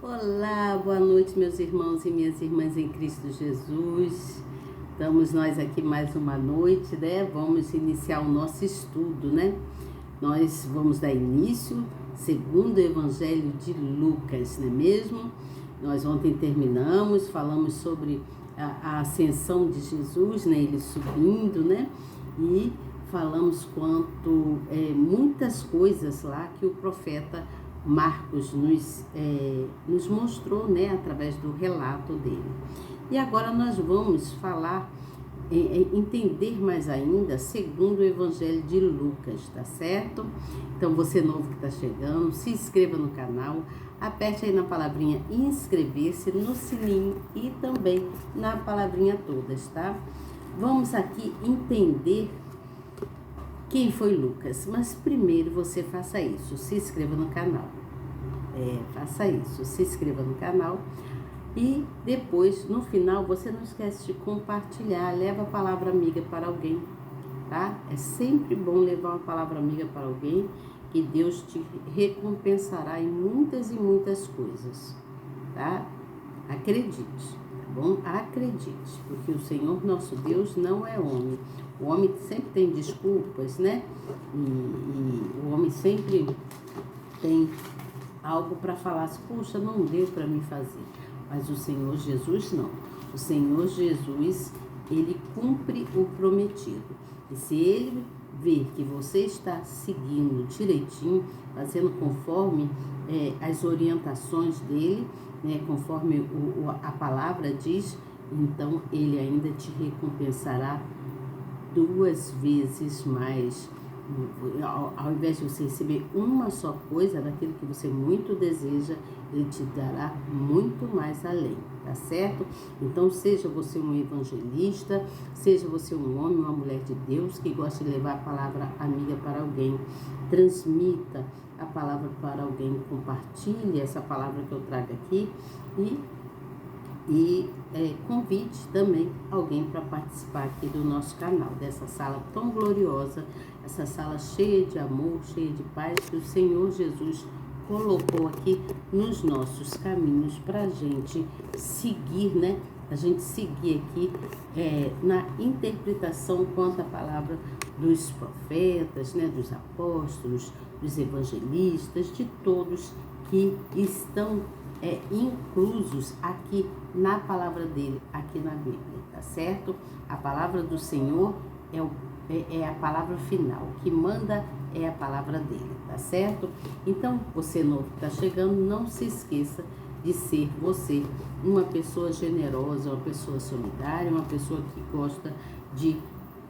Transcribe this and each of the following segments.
Olá, boa noite, meus irmãos e minhas irmãs em Cristo Jesus. Estamos nós aqui mais uma noite, né? Vamos iniciar o nosso estudo, né? Nós vamos dar início segundo o Evangelho de Lucas, não é mesmo? Nós ontem terminamos, falamos sobre a ascensão de Jesus, né? Ele subindo, né? E falamos quanto muitas coisas lá que o profeta Marcos nos mostrou, né, através do relato dele. E agora nós vamos falar, entender mais ainda, segundo o Evangelho de Lucas, tá certo? Então, você novo que está chegando, se inscreva no canal, aperte aí na palavrinha inscrever-se, no sininho e também na palavrinha todas, tá? Vamos aqui entender quem foi Lucas, mas primeiro você faça isso, se inscreva no canal. Faça isso, se inscreva no canal e depois, no final, você não esquece de compartilhar, leva a palavra amiga para alguém, tá? É sempre bom levar uma palavra amiga para alguém, que Deus te recompensará em muitas e muitas coisas, tá? Acredite, tá bom? Acredite, porque o Senhor nosso Deus não é homem. O homem sempre tem desculpas, né? E o homem sempre tem algo para falar assim, puxa, não deu para mim fazer. Mas o Senhor Jesus não. O Senhor Jesus, ele cumpre o prometido. E se ele ver que você está seguindo direitinho, fazendo conforme as orientações dele, né, conforme a palavra diz, então ele ainda te recompensará 2 vezes mais. Ao invés de você receber uma só coisa daquilo que você muito deseja, ele te dará muito mais além, tá certo? Então, seja você um evangelista, seja você um homem, uma mulher de Deus que gosta de levar a palavra amiga para alguém, transmita a palavra para alguém, compartilhe essa palavra que eu trago aqui e convide também alguém para participar aqui do nosso canal, dessa sala tão gloriosa, essa sala cheia de amor, cheia de paz que o Senhor Jesus colocou aqui nos nossos caminhos para a gente seguir, né? A gente seguir aqui na interpretação quanto à palavra dos profetas, né? Dos apóstolos, dos evangelistas, de todos que estão inclusos aqui na palavra dele, aqui na Bíblia, tá certo? A palavra do Senhor é a palavra final, o que manda é a palavra dele, tá certo? Então, você novo que está chegando, não se esqueça de ser você uma pessoa generosa, uma pessoa solidária, uma pessoa que gosta de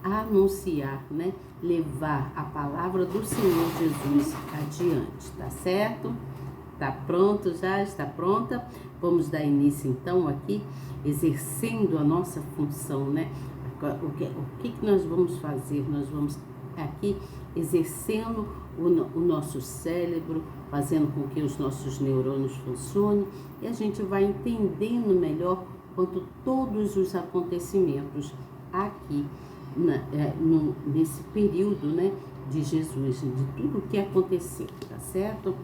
anunciar, né? Levar a palavra do Senhor Jesus adiante, tá certo? Tá pronto já? Está pronta? Vamos dar início então aqui, exercendo a nossa função, né? O que nós vamos fazer? Nós vamos aqui exercendo o nosso cérebro, fazendo com que os nossos neurônios funcionem e a gente vai entendendo melhor quanto todos os acontecimentos aqui nesse período, né, de Jesus, de tudo o que aconteceu, tá certo?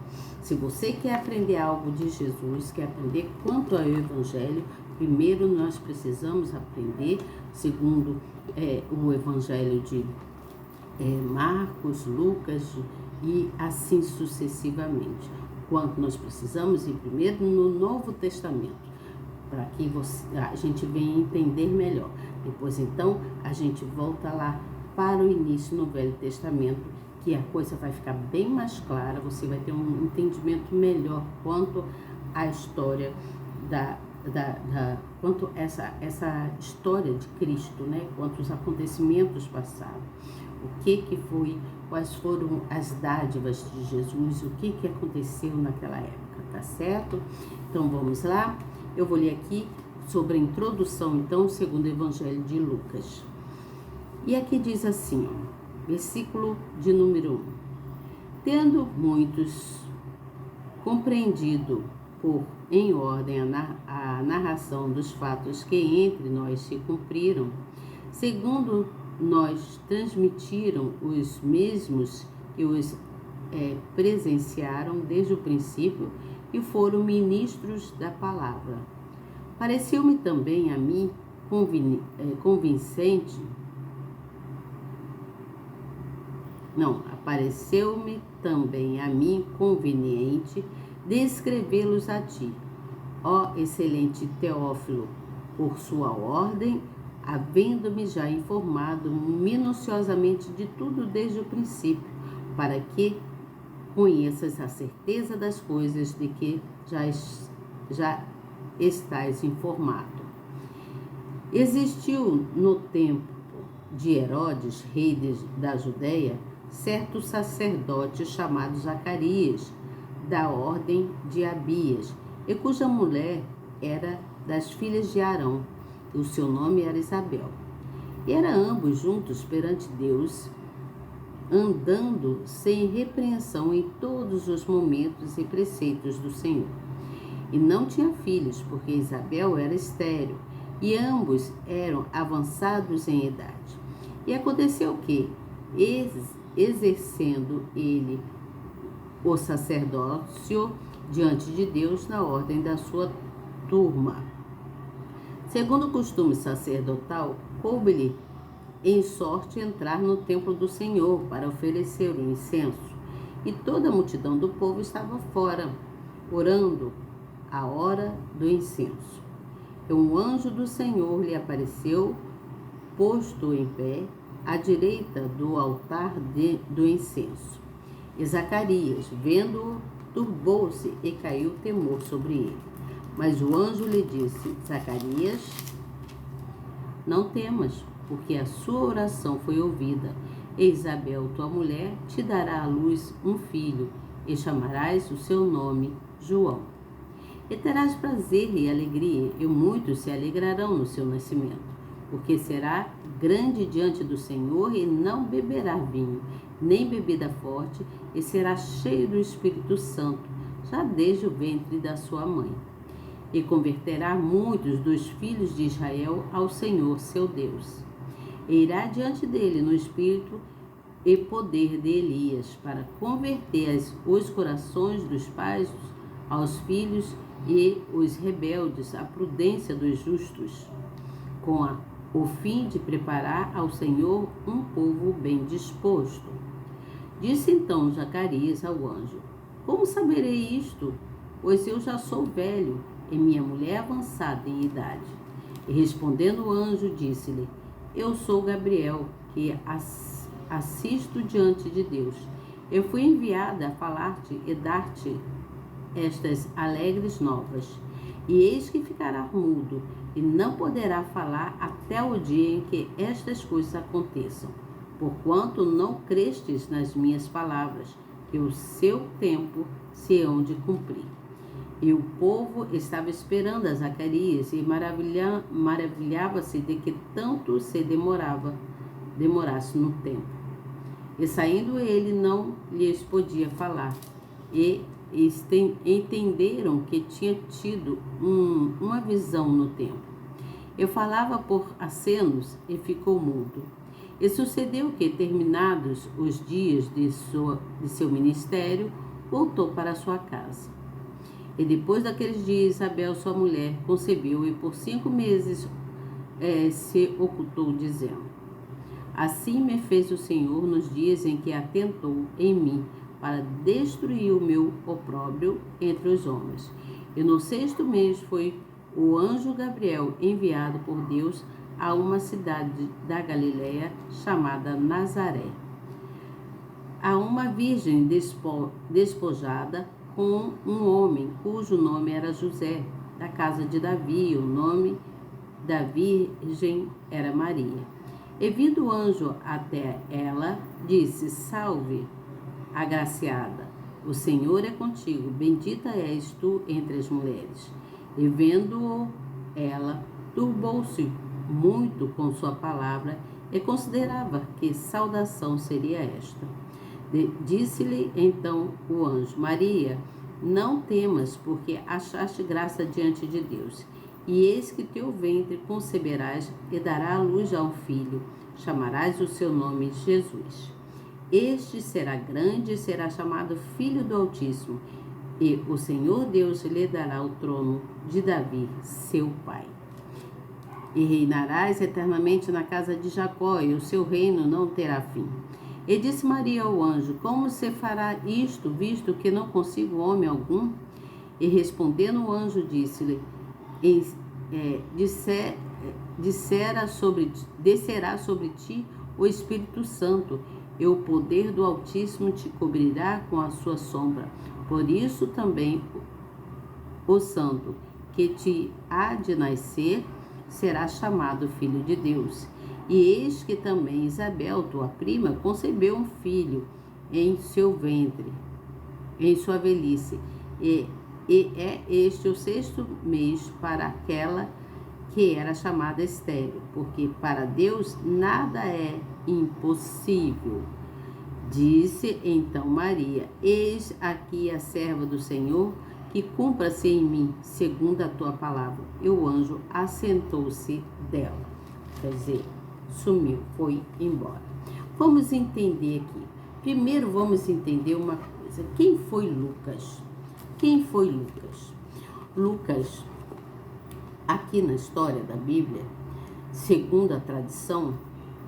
Se você quer aprender algo de Jesus, quer aprender quanto ao Evangelho, primeiro nós precisamos aprender, segundo o Evangelho de Marcos, Lucas e assim sucessivamente. Quanto nós precisamos ir primeiro no Novo Testamento, para que a gente venha entender melhor. Depois, então, a gente volta lá para o início no Velho Testamento, que a coisa vai ficar bem mais clara, você vai ter um entendimento melhor quanto à história quanto essa história de Cristo, né? Quanto os acontecimentos passaram, o que foi, quais foram as dádivas de Jesus, o que aconteceu naquela época, tá certo? Então vamos lá, eu vou ler aqui sobre a introdução, então, segundo o Evangelho de Lucas. E aqui diz assim, ó, versículo de número 1. Tendo muitos compreendido em ordem a narração dos fatos que entre nós se cumpriram, segundo nós transmitiram os mesmos que os presenciaram desde o princípio, e foram ministros da palavra. Pareceu-me também a mim apareceu-me também a mim conveniente descrevê-los a ti, ó excelente Teófilo, por sua ordem, havendo-me já informado minuciosamente de tudo desde o princípio, para que conheças a certeza das coisas de que já estás informado. Existiu no tempo de Herodes, rei da Judeia, certo sacerdote chamado Zacarias, da ordem de Abias, e cuja mulher era das filhas de Arão, e o seu nome era Isabel. E eram ambos juntos perante Deus, andando sem repreensão em todos os momentos e preceitos do Senhor. E não tinha filhos, porque Isabel era estéril, e ambos eram avançados em idade. E aconteceu que, exercendo ele o sacerdócio diante de Deus na ordem da sua turma, segundo o costume sacerdotal, coube-lhe em sorte entrar no templo do Senhor para oferecer o incenso. E toda a multidão do povo estava fora, orando a hora do incenso. E um anjo do Senhor lhe apareceu, posto em pé, à direita do altar do incenso. E Zacarias, vendo-o, turbou-se e caiu temor sobre ele. Mas o anjo lhe disse: Zacarias, não temas, porque a sua oração foi ouvida. E Isabel, tua mulher, te dará à luz um filho, e chamarás o seu nome João. E terás prazer e alegria, e muitos se alegrarão no seu nascimento, porque será grande diante do Senhor e não beberá vinho, nem bebida forte, e será cheio do Espírito Santo, já desde o ventre da sua mãe. E converterá muitos dos filhos de Israel ao Senhor, seu Deus. E irá diante dele no espírito e poder de Elias, para converter os corações dos pais aos filhos e os rebeldes à prudência dos justos, com o fim de preparar ao Senhor um povo bem disposto. Disse então Zacarias ao anjo: Como saberei isto? Pois eu já sou velho, e minha mulher avançada em idade. E respondendo o anjo, disse-lhe: Eu sou Gabriel, que assisto diante de Deus. Eu fui enviada a falar-te e dar-te estas alegres novas. E eis que ficará mudo, e não poderá falar até o dia em que estas coisas aconteçam, porquanto não crestes nas minhas palavras, que o seu tempo se hão de cumprir. E o povo estava esperando a Zacarias e maravilhava-se de que tanto se demorasse no tempo. E saindo ele não lhes podia falar, e entenderam que tinha tido uma visão no tempo. Eu falava por acenos e ficou mudo. E sucedeu que, terminados os dias de seu ministério, voltou para sua casa. E depois daqueles dias, Isabel, sua mulher, concebeu e por 5 meses se ocultou, dizendo: Assim me fez o Senhor nos dias em que atentou em mim, para destruir o meu opróbrio entre os homens. E no 6º mês foi o anjo Gabriel enviado por Deus a uma cidade da Galiléia chamada Nazaré, a uma virgem despojada com um homem cujo nome era José, da casa de Davi. O nome da virgem era Maria. E vindo o anjo até ela, disse: Salve, agraciada, o Senhor é contigo, bendita és tu entre as mulheres. E vendo-o ela, turbou-se muito com sua palavra e considerava que saudação seria esta. Disse-lhe então o anjo: Maria, não temas, porque achaste graça diante de Deus. E eis que teu ventre conceberás e dará à luz a um filho. Chamarás o seu nome Jesus. Este será grande e será chamado Filho do Altíssimo. e o Senhor Deus lhe dará o trono de Davi, seu pai. E reinarás eternamente na casa de Jacó, e o seu reino não terá fim. E disse Maria ao anjo: Como se fará isto, visto que não consigo homem algum? E respondendo o anjo, disse-lhe: descerá sobre ti o Espírito Santo, e o poder do Altíssimo te cobrirá com a sua sombra. Por isso também o santo que te há de nascer será chamado Filho de Deus. E eis que também Isabel, tua prima, concebeu um filho em seu ventre, em sua velhice. E é este o 6º mês para aquela que era chamada estéril, porque para Deus nada é impossível. Disse então Maria: Eis aqui a serva do Senhor, que cumpra-se em mim segundo a tua palavra. E o anjo assentou-se dela. Quer dizer, sumiu, foi embora. Vamos entender aqui. Primeiro vamos entender uma coisa. Quem foi Lucas? Quem foi Lucas? Lucas, aqui na história da Bíblia, segundo a tradição,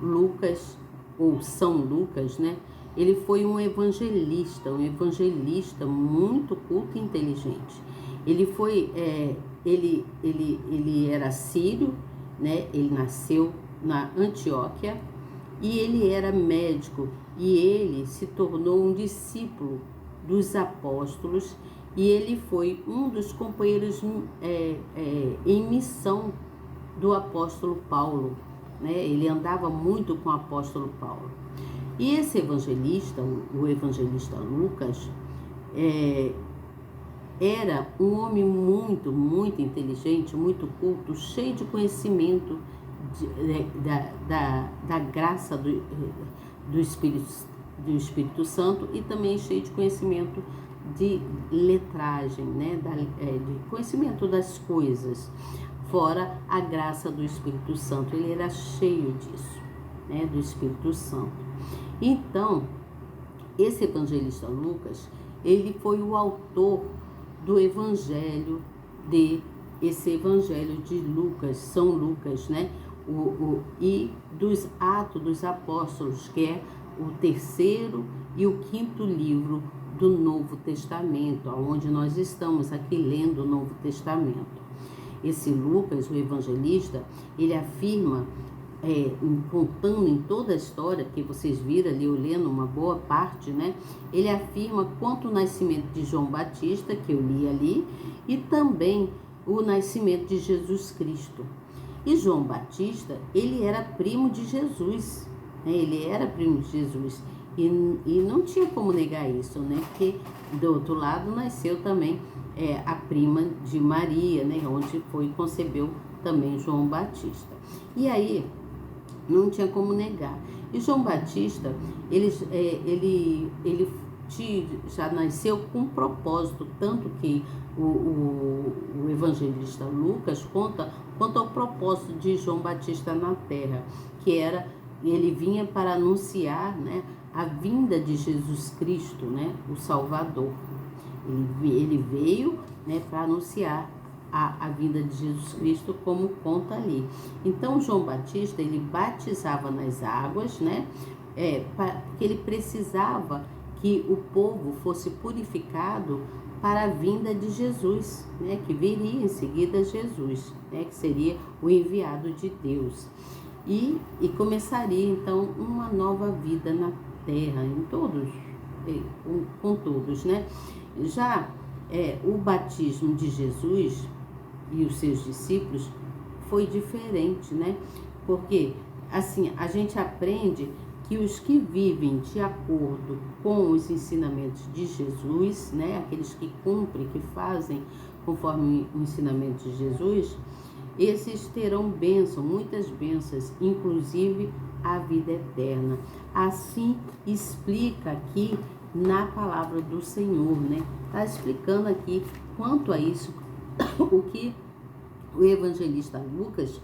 Lucas, ou São Lucas, né? Ele foi um evangelista muito culto e inteligente. Ele foi, ele era sírio, né? Ele nasceu na Antioquia e ele era médico e ele se tornou um discípulo dos apóstolos e ele foi um dos companheiros em missão do apóstolo Paulo, né? Ele andava muito com o apóstolo Paulo. E esse evangelista, o evangelista Lucas, era um homem muito, muito inteligente, muito culto, cheio de conhecimento da graça do Espírito Santo e também cheio de conhecimento de letragem, né? De conhecimento das coisas, fora a graça do Espírito Santo. Ele era cheio disso, né? Do Espírito Santo. Então, esse evangelista Lucas, ele foi o autor do evangelho esse evangelho de Lucas, São Lucas, né? E dos Atos dos Apóstolos, que é o 3º e o 5º livro do Novo Testamento, onde nós estamos aqui lendo o Novo Testamento. Esse Lucas, o evangelista, ele afirma, contando em toda a história que vocês viram ali, eu lendo uma boa parte, né? Ele afirma quanto o nascimento de João Batista, que eu li ali, e também o nascimento de Jesus Cristo. E João Batista, ele era primo de Jesus, né? Ele era primo de Jesus. E não tinha como negar isso, né? Porque do outro lado nasceu também a prima de Maria, né? Onde concebeu também João Batista. E aí, não tinha como negar. E João Batista, ele já nasceu com um propósito, tanto que o evangelista Lucas conta quanto ao propósito de João Batista na terra, que era, ele vinha para anunciar, né, a vinda de Jesus Cristo, né, o Salvador. Ele veio, né, para anunciar a vinda de Jesus Cristo, como conta ali. Então, João Batista, ele batizava nas águas, né? Porque ele precisava que o povo fosse purificado para a vinda de Jesus, né? Que viria em seguida Jesus, né? Que seria o enviado de Deus. E começaria, então, uma nova vida na terra, com todos, né? Já o batismo de Jesus e os seus discípulos foi diferente, né? Porque, assim, a gente aprende que os que vivem de acordo com os ensinamentos de Jesus, né? Aqueles que cumprem, que fazem conforme o ensinamento de Jesus, esses terão bênção, muitas bênçãos, inclusive a vida eterna. Assim explica aqui na palavra do Senhor, né? Está explicando aqui quanto a isso, o que o evangelista Lucas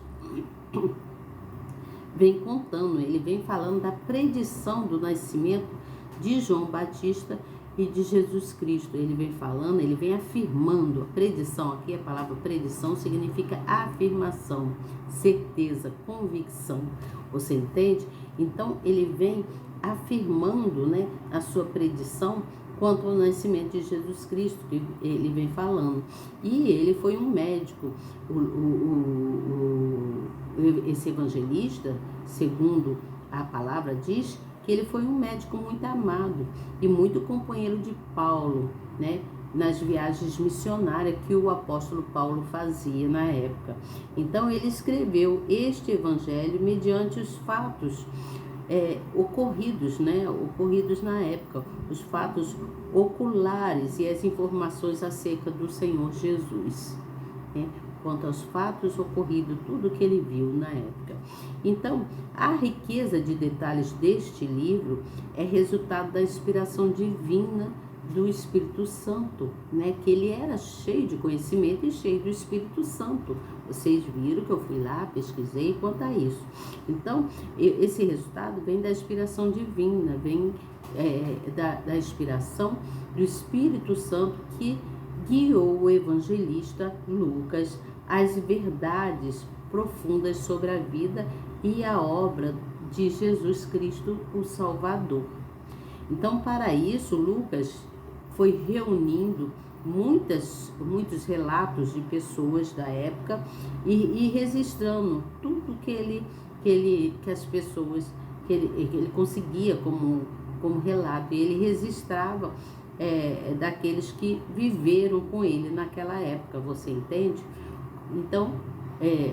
vem contando. Ele vem falando da predição do nascimento de João Batista e de Jesus Cristo. Ele vem falando, ele vem afirmando. A predição aqui, a palavra predição significa afirmação, certeza, convicção. Você entende? Então ele vem afirmando, né, a sua predição quanto ao nascimento de Jesus Cristo, que ele vem falando. E ele foi um médico. Esse evangelista, segundo a palavra diz, que ele foi um médico muito amado e muito companheiro de Paulo, né, nas viagens missionárias que o apóstolo Paulo fazia na época. Então ele escreveu este evangelho mediante os fatos ocorridos, né, ocorridos na época, os fatos oculares e as informações acerca do Senhor Jesus, né, quanto aos fatos ocorridos, tudo que ele viu na época. Então, a riqueza de detalhes deste livro é resultado da inspiração divina do Espírito Santo, né? Que ele era cheio de conhecimento e cheio do Espírito Santo. Vocês viram que eu fui lá, pesquisei quanto a isso. Então, esse resultado vem da inspiração divina, vem da inspiração do Espírito Santo que guiou o evangelista Lucas às verdades profundas sobre a vida e a obra de Jesus Cristo, o Salvador. Então, para isso, Lucas foi reunindo muitos relatos de pessoas da época e registrando tudo que as pessoas, que ele conseguia como relato. E ele registrava daqueles que viveram com ele naquela época, você entende? Então,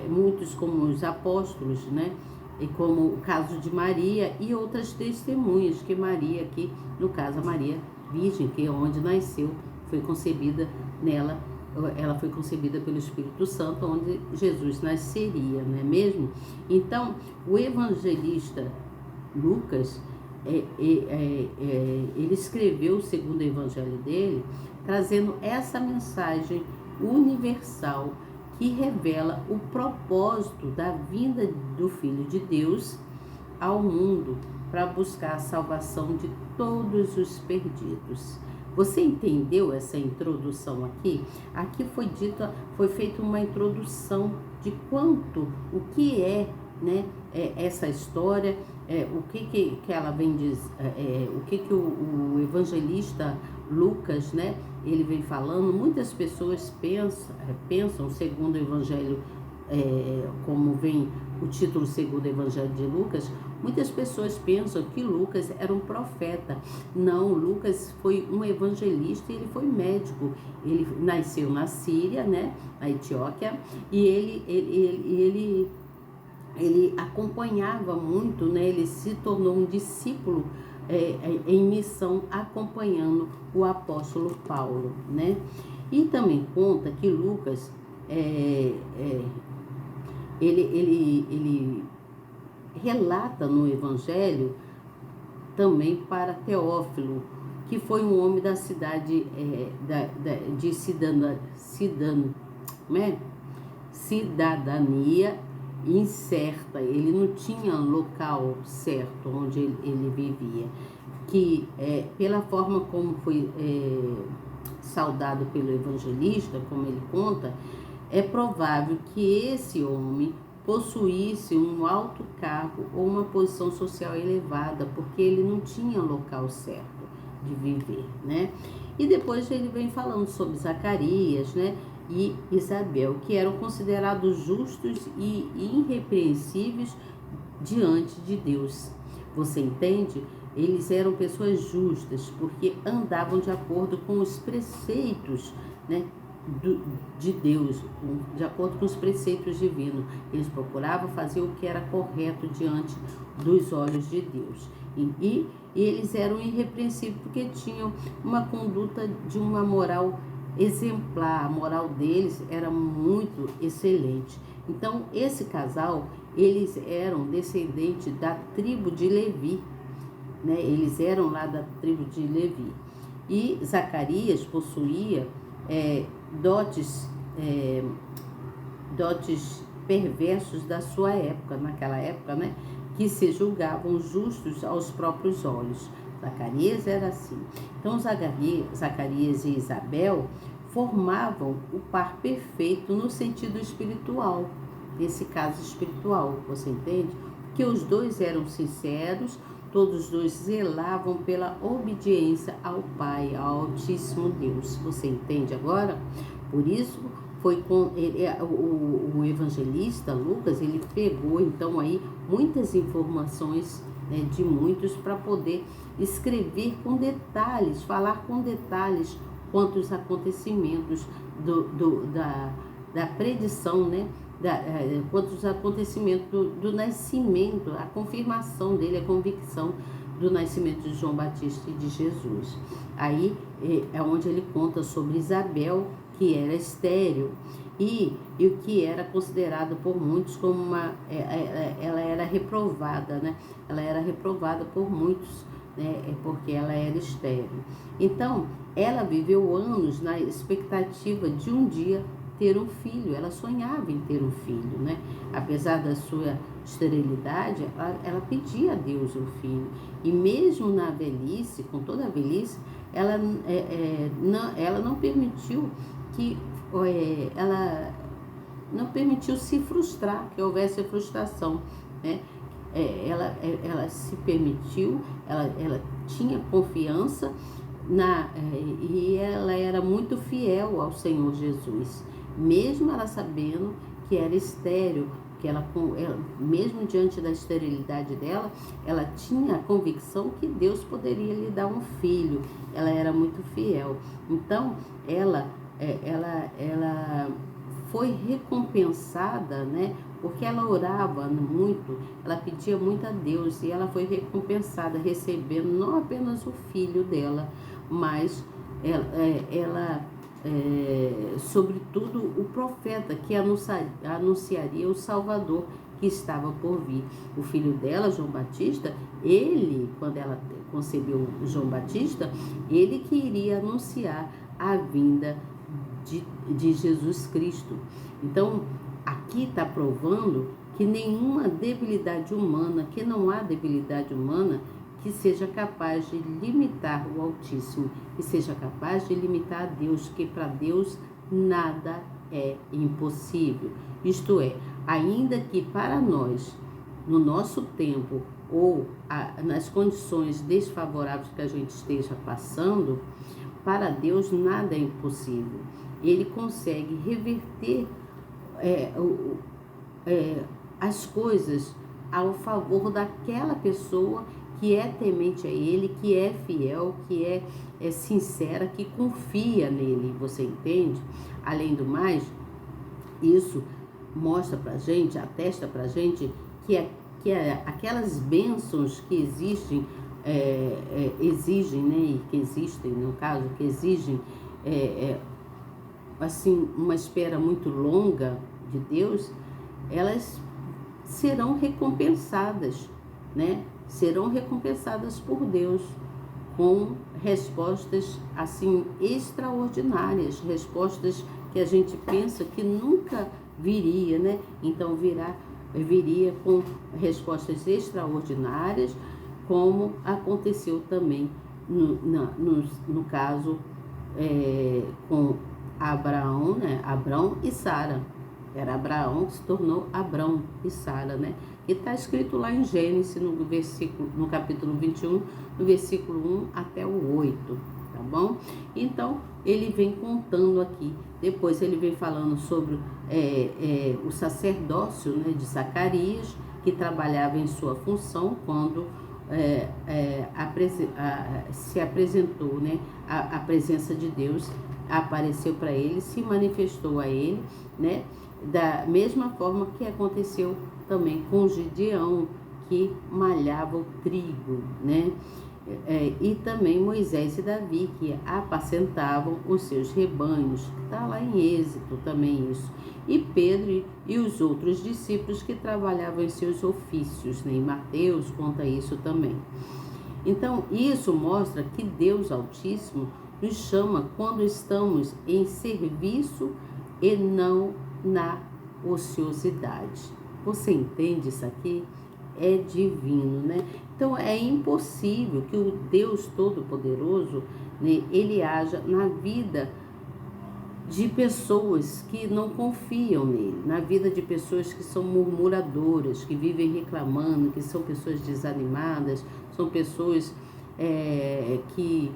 muitos como os apóstolos, né? E como o caso de Maria e outras testemunhas, que Maria aqui, no caso a Maria Virgem, que é onde nasceu, foi concebida nela, ela foi concebida pelo Espírito Santo, onde Jesus nasceria, não é mesmo? Então, o evangelista Lucas, ele escreveu o segundo evangelho dele, trazendo essa mensagem universal que revela o propósito da vinda do Filho de Deus ao mundo para buscar a salvação de todos os perdidos. Você entendeu essa introdução aqui? Aqui foi feita uma introdução de o que é, né, essa história, o que ela vem dizer, o que o evangelista Lucas, né, ele vem falando. Muitas pessoas pensam segundo o evangelho, como vem o título segundo o evangelho de Lucas, muitas pessoas pensam que Lucas era um profeta. Não, Lucas foi um evangelista e ele foi médico. Ele nasceu na Síria, né, na Etiópia, e ele acompanhava muito, né, ele se tornou um discípulo em missão, acompanhando o apóstolo Paulo, né? E também conta que Lucas, ele relata no Evangelho também para Teófilo, que foi um homem da cidade de cidadania incerta. Ele não tinha local certo onde ele vivia, que pela forma como foi saudado pelo evangelista, como ele conta, é provável que esse homem possuísse um alto cargo ou uma posição social elevada, porque ele não tinha local certo de viver, né? E depois ele vem falando sobre Zacarias, né, e Isabel, que eram considerados justos e irrepreensíveis diante de Deus. Você entende? Eles eram pessoas justas, porque andavam de acordo com os preceitos, né, de Deus, de acordo com os preceitos divinos. Eles procuravam fazer o que era correto diante dos olhos de Deus. E eles eram irrepreensíveis porque tinham uma conduta de uma moral exemplar. A moral deles era muito excelente. Então, esse casal, eles eram descendentes da tribo de Levi, né? Eles eram lá da tribo de Levi. E Zacarias possuía dotes perversos da sua época, naquela época, né, que se julgavam justos aos próprios olhos. Zacarias era assim. Então, Zacarias e Isabel formavam o par perfeito no sentido espiritual, nesse caso espiritual, você entende? Porque os dois eram sinceros, todos os dois zelavam pela obediência ao Pai, ao Altíssimo Deus. Você entende agora? Por isso, foi com o evangelista Lucas, ele pegou então aí muitas informações, né, de muitos, para poder escrever com detalhes, falar com detalhes quanto aos acontecimentos da predição, né? Quanto aos acontecimentos do nascimento, a confirmação dele, a convicção do nascimento de João Batista e de Jesus. Aí é onde ele conta sobre Isabel, que era estéril, e o que era considerado por muitos como ela era reprovada, né? Ela era reprovada por muitos, né? Porque ela era estéril. Então, ela viveu anos na expectativa de um dia ter um filho. Ela sonhava em ter um filho, né? Apesar da sua esterilidade, ela pedia a Deus um filho. E mesmo na velhice, com toda a velhice, ela não permitiu que ela não permitiu se frustrar, que houvesse frustração, né? Ela se permitiu, ela tinha confiança e ela era muito fiel ao Senhor Jesus, mesmo ela sabendo que era estéril, que ela, mesmo diante da esterilidade dela, ela tinha a convicção que Deus poderia lhe dar um filho. Ela era muito fiel. Então, ela foi recompensada, né? Porque ela orava muito, ela pedia muito a Deus, e ela foi recompensada, recebendo não apenas o filho dela, mas sobretudo o profeta que anunciaria o Salvador que estava por vir. O filho dela, João Batista, quando ela concebeu João Batista, ele que iria anunciar a vinda de Jesus Cristo. Então, aqui está provando que nenhuma debilidade humana, que não há debilidade humana que seja capaz de limitar o Altíssimo, que seja capaz de limitar a Deus, que para Deus nada é impossível. Isto é, ainda que para nós, no nosso tempo ou nas condições desfavoráveis que a gente esteja passando, para Deus nada é impossível. Ele consegue reverter as coisas ao favor daquela pessoa que é temente a Ele, que é fiel, que é sincera, que confia nele, você entende? Além do mais, isso mostra pra gente, atesta pra gente que aquelas bênçãos que exigem, né, e que existem, no caso, que exigem assim, uma espera muito longa de Deus, elas serão recompensadas, né? Serão recompensadas por Deus com respostas assim extraordinárias, respostas que a gente pensa que nunca viria, né? Então viria com respostas extraordinárias, como aconteceu também no caso com Abraão, né? Abrão e Sara. Era Abraão que se tornou Abrão e Sara, né? E está escrito lá em Gênesis, no capítulo 21, no versículo 1 até o 8, tá bom? Então, ele vem contando aqui. Depois ele vem falando sobre o sacerdócio, né, de Zacarias, que trabalhava em sua função quando se apresentou, né? A presença de Deus apareceu para ele, se manifestou a ele, né? Da mesma forma que aconteceu também com Gideão, que malhava o trigo, né? E também Moisés e Davi, que apacentavam os seus rebanhos. Está lá em Êxodo também isso. E Pedro e os outros discípulos que trabalhavam em seus ofícios, né? Em Mateus conta isso também. Então, isso mostra que Deus Altíssimo nos chama quando estamos em serviço e não na ociosidade. Você entende isso aqui? é divino, né? Então é impossível que o Deus Todo-Poderoso, né, ele haja na vida de pessoas que não confiam nele, na vida de pessoas que são murmuradoras, que vivem reclamando, que são pessoas desanimadas, são pessoas que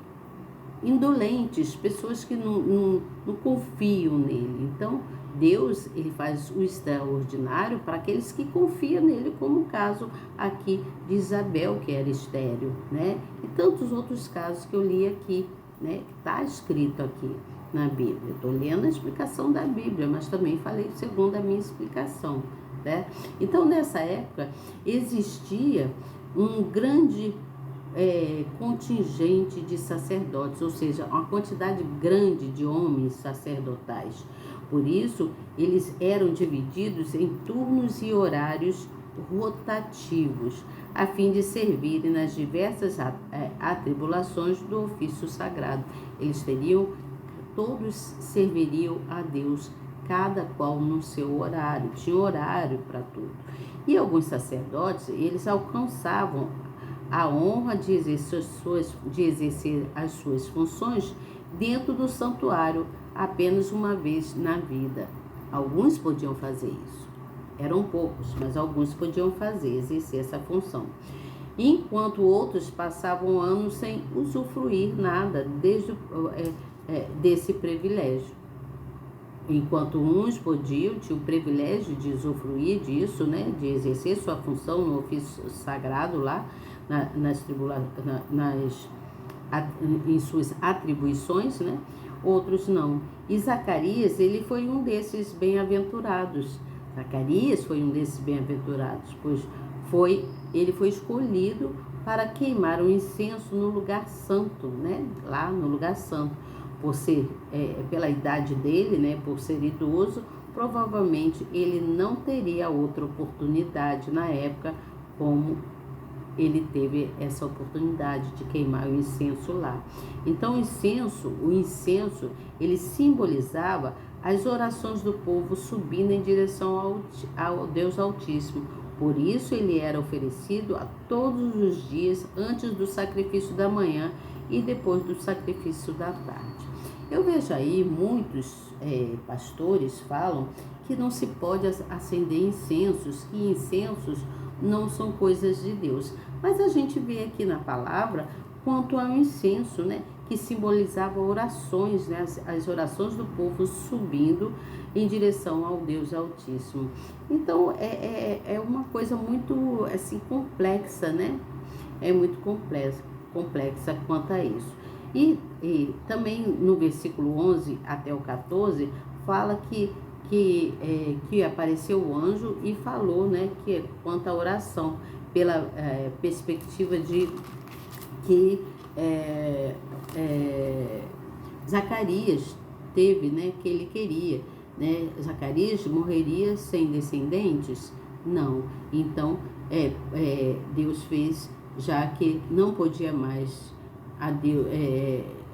indolentes, pessoas que não confiam nele. Então, Deus, ele faz o extraordinário para aqueles que confiam nele, como o caso aqui de Isabel, que era estéril, né? E tantos outros casos que eu li aqui, né? Que está escrito aqui na Bíblia. Estou lendo a explicação da Bíblia, mas também falei segundo a minha explicação, né? Então, nessa época, existia um grande contingente de sacerdotes, ou seja, uma quantidade grande de homens sacerdotais. Por isso, eles eram divididos em turnos e horários rotativos, a fim de servirem nas diversas atribulações do ofício sagrado. Todos serviriam a Deus, cada qual no seu horário, tinha horário para tudo. E alguns sacerdotes, eles alcançavam a honra de exercer as suas funções dentro do santuário apenas uma vez na vida. Alguns podiam fazer isso. Eram poucos, mas alguns podiam exercer essa função. Enquanto outros passavam anos sem usufruir nada desse privilégio. Enquanto uns tinham o privilégio de usufruir disso, né, de exercer sua função no ofício sagrado lá, em suas atribuições, né? Outros não. E Zacarias, ele foi um desses bem-aventurados. Pois ele foi escolhido para queimar o incenso no lugar santo, né? Lá no lugar santo. Por ser, pela idade dele, né? Por ser idoso, provavelmente ele não teria outra oportunidade na época como ele teve essa oportunidade de queimar o incenso lá. Então, o incenso, ele simbolizava as orações do povo subindo em direção ao Deus Altíssimo. Por isso, ele era oferecido a todos os dias, antes do sacrifício da manhã e depois do sacrifício da tarde. Eu vejo aí muitos pastores falam que não se pode acender incensos, que incensos não são coisas de Deus. Mas a gente vê aqui na palavra quanto ao incenso, né, que simbolizava orações, né, as orações do povo subindo em direção ao Deus Altíssimo. Então, é uma coisa muito, assim, complexa, né? É muito complexa quanto a isso. E também no versículo 11 até o 14, fala que apareceu o anjo e falou, né, que quanto à oração, pela perspectiva de que Zacarias teve, né, que ele queria, né? Zacarias morreria sem descendentes? Não. Então, Deus fez, já que não podia mais a Deus,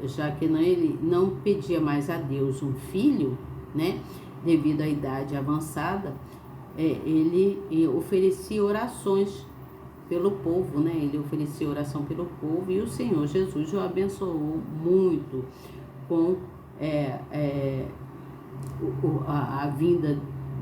já que ele não pedia mais a Deus um filho, né, devido à idade avançada, ele oferecia orações pelo povo, né? Ele oferecia oração pelo povo e o Senhor Jesus o abençoou muito com a vinda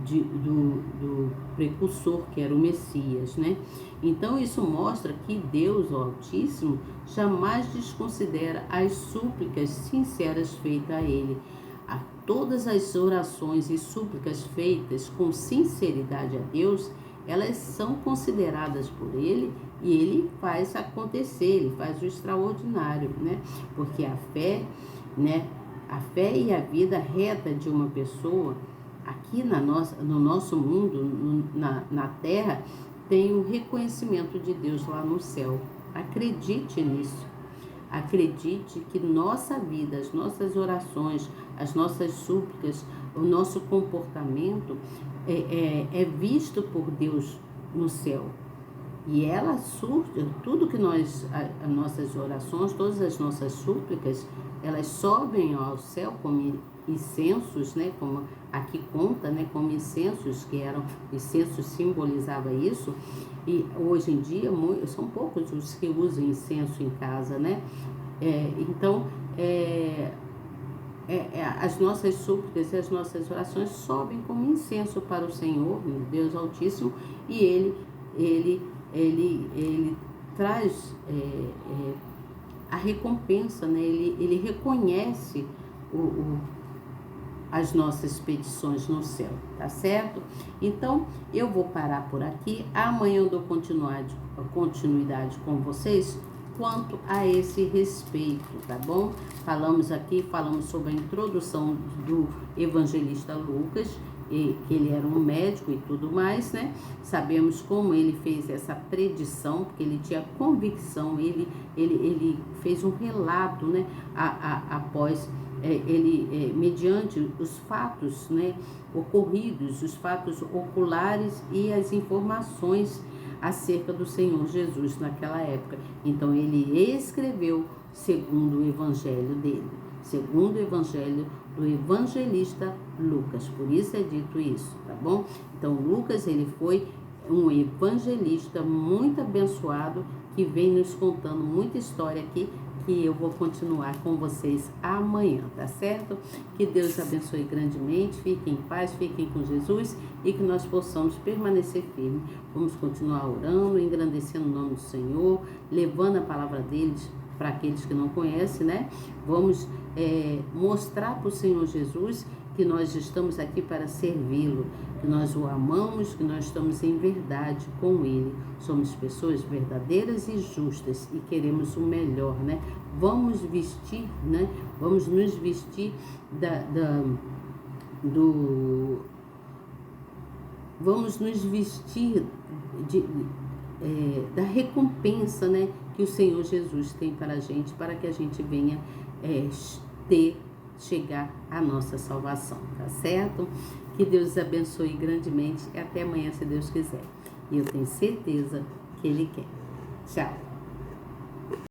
do precursor, que era o Messias, né? Então isso mostra que Deus, o Altíssimo, jamais desconsidera as súplicas sinceras feitas a Ele. Todas as orações e súplicas feitas com sinceridade a Deus, elas são consideradas por Ele e Ele faz acontecer, Ele faz o extraordinário, né? Porque a fé, né? A fé e a vida reta de uma pessoa aqui no nosso mundo, na terra, tem o reconhecimento de Deus lá no céu. Acredite nisso. Acredite que nossa vida, as nossas orações, as nossas súplicas, o nosso comportamento é visto por Deus no céu. E ela surge, tudo que as nossas orações, todas as nossas súplicas, elas sobem ao céu, como incensos, né, como aqui conta, né, como incensos, que eram, incenso simbolizava isso, e hoje em dia são poucos os que usam incenso em casa, né? Então, as nossas súplicas e as nossas orações sobem como incenso para o Senhor, Deus Altíssimo, e Ele traz a recompensa, né? Ele reconhece as nossas petições no céu, tá certo? Então, eu vou parar por aqui. Amanhã eu dou continuidade com vocês quanto a esse respeito, tá bom? Falamos sobre a introdução do evangelista Lucas, que ele era um médico e tudo mais, né? Sabemos como ele fez essa predição, porque ele tinha convicção, ele fez um relato, né? Após mediante os fatos, né, ocorridos, os fatos oculares e as informações acerca do Senhor Jesus naquela época. Então ele escreveu segundo o evangelho dele, segundo o evangelho do evangelista Lucas. Por isso é dito isso, tá bom? Então Lucas, ele foi um evangelista muito abençoado, que vem nos contando muita história aqui, que eu vou continuar com vocês amanhã, tá certo? Que Deus abençoe grandemente, fiquem em paz, fiquem com Jesus e que nós possamos permanecer firmes. Vamos continuar orando, engrandecendo o nome do Senhor, levando a palavra deles para aqueles que não conhecem, né? Vamos mostrar para o Senhor Jesus que nós estamos aqui para servi-lo, que nós o amamos, que nós estamos em verdade com ele. Somos pessoas verdadeiras e justas e queremos o melhor, né? Vamos vestir, né? Vamos nos vestir vamos nos vestir da recompensa, né, que o Senhor Jesus tem para a gente, para que a gente venha chegar à nossa salvação, tá certo? Que Deus abençoe grandemente e até amanhã, se Deus quiser. E eu tenho certeza que Ele quer. Tchau!